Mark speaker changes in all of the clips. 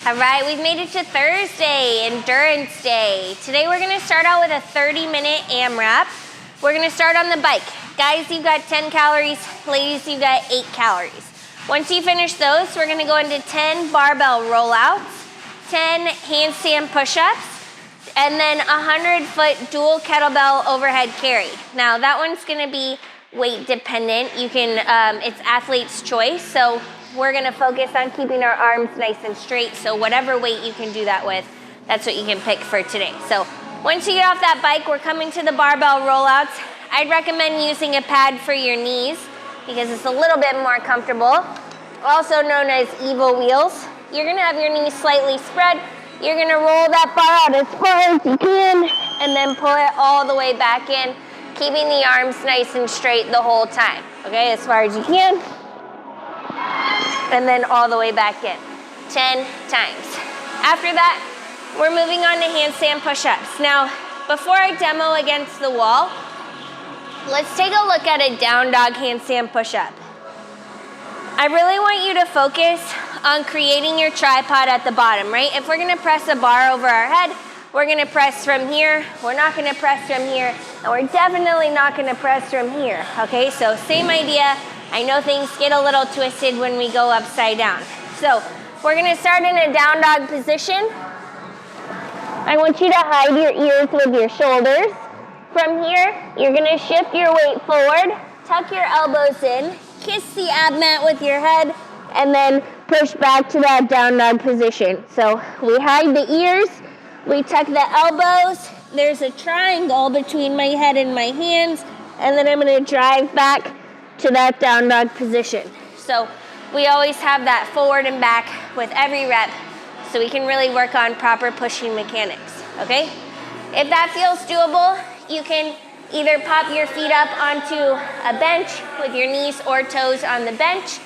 Speaker 1: All right, we've made it to Thursday, Endurance Day. Today we're gonna start out with a 30-minute AMRAP. We're gonna start on the bike. Guys, you've got 10 calories. Ladies, you've got 8 calories. Once you finish those, we're gonna go into 10 barbell rollouts, 10 handstand push-ups, and then 100-foot dual kettlebell overhead carry. Now that one's gonna be weight dependent. You can, it's athlete's choice, so we're gonna focus on keeping our arms nice and straight, so whatever weight you can do that with, that's what you can pick for today. So once you get off that bike, we're coming to the barbell rollouts. I'd recommend using a pad for your knees because it's a little bit more comfortable, also known as Evo wheels. You're gonna have your knees slightly spread. You're gonna roll that bar out as far as you can and then pull it all the way back in, keeping the arms nice and straight the whole time, okay, as far as you can. And then all the way back in, 10 times. After that, we're moving on to handstand push-ups. Now, before I demo against the wall, let's take a look at a down dog handstand push-up. I really want you to focus on creating your tripod at the bottom, right? If we're gonna press a bar over our head, we're gonna press from here, we're not gonna press from here, and we're definitely not gonna press from here, okay? So same idea. I know things get a little twisted when we go upside down. So we're gonna start in a down dog position. I want you to hide your ears with your shoulders. From here, you're gonna shift your weight forward, tuck your elbows in, kiss the ab mat with your head, and then push back to that down dog position. So we hide the ears, we tuck the elbows, there's a triangle between my head and my hands, and then I'm gonna drive back to that down dog position. So we always have that forward and back with every rep so we can really work on proper pushing mechanics, okay? If that feels doable, you can either pop your feet up onto a bench with your knees or toes on the bench,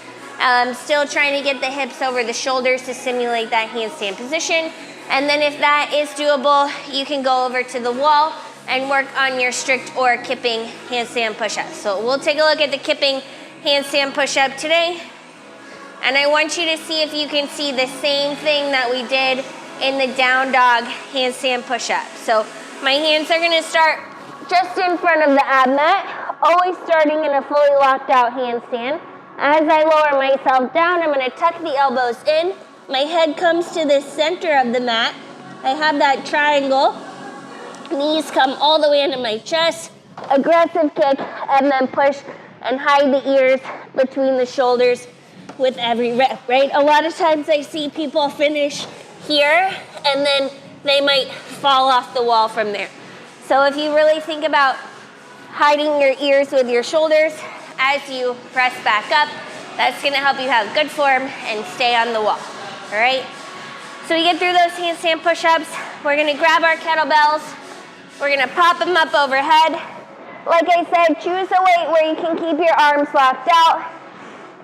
Speaker 1: still trying to get the hips over the shoulders to simulate that handstand position. And then if that is doable, you can go over to the wall and work on your strict or kipping handstand push-ups. So we'll take a look at the kipping handstand push-up today. And I want you to see if you can see the same thing that we did in the down dog handstand push-up. So my hands are gonna start just in front of the ab mat, always starting in a fully locked out handstand. As I lower myself down, I'm gonna tuck the elbows in. My head comes to the center of the mat. I have that triangle. Knees come all the way into my chest. Aggressive kick, and then push and hide the ears between the shoulders with every rep, right? A lot of times I see people finish here, and then they might fall off the wall from there. So if you really think about hiding your ears with your shoulders as you press back up, that's gonna help you have good form and stay on the wall, all right? So we get through those handstand push-ups. We're gonna grab our kettlebells. We're gonna pop them up overhead. Like I said, choose a weight where you can keep your arms locked out.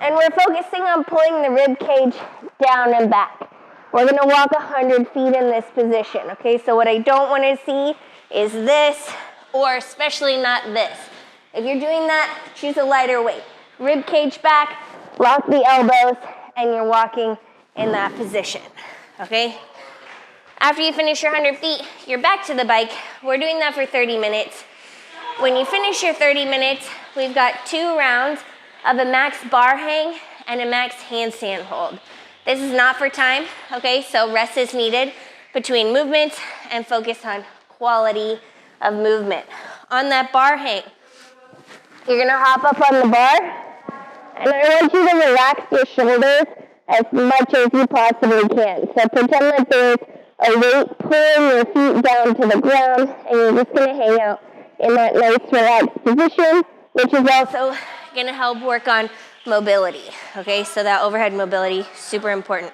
Speaker 1: And we're focusing on pulling the rib cage down and back. We're gonna walk 100 feet in this position, okay? So what I don't wanna see is this, or especially not this. If you're doing that, choose a lighter weight. Rib cage back, lock the elbows, and you're walking in that position, okay? After you finish your 100 feet, you're back to the bike. We're doing that for 30 minutes. When you finish your 30 minutes, we've got 2 rounds of a max bar hang and a max handstand hold. This is not for time, okay? So rest is needed between movements and focus on quality of movement. On that bar hang, you're gonna hop up on the bar, and I want you to relax your shoulders as much as you possibly can. So pretend that there's a weight pulling your feet down to the ground, and you're just gonna hang out in that nice relaxed position, which is also gonna help work on mobility, okay? So that overhead mobility, super important.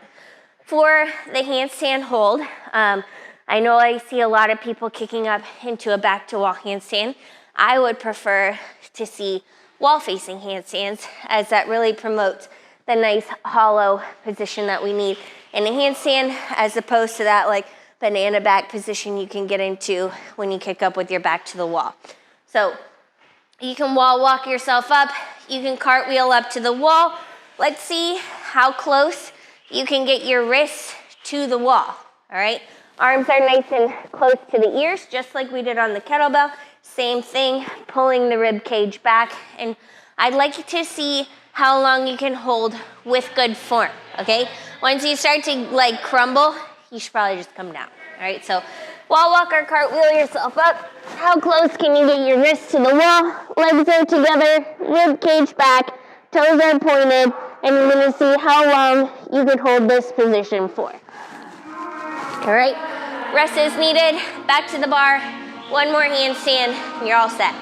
Speaker 1: For the handstand hold, I know I see a lot of people kicking up into a back to wall handstand. I would prefer to see wall-facing handstands, as that really promotes the nice hollow position that we need in a handstand, as opposed to that like banana back position you can get into when you kick up with your back to the wall. So you can wall walk yourself up, you can cartwheel up to the wall. Let's see how close you can get your wrists to the wall, all right? Arms are nice and close to the ears, just like we did on the kettlebell. Same thing, pulling the rib cage back. And I'd like to see how long you can hold with good form, okay? Once you start to like crumble, you should probably just come down, all right? So wall walk or cartwheel yourself up. How close can you get your wrists to the wall? Legs are together, rib cage back, toes are pointed, and you're gonna see how long you can hold this position for. All right, rest is needed, back to the bar, one more handstand, and you're all set.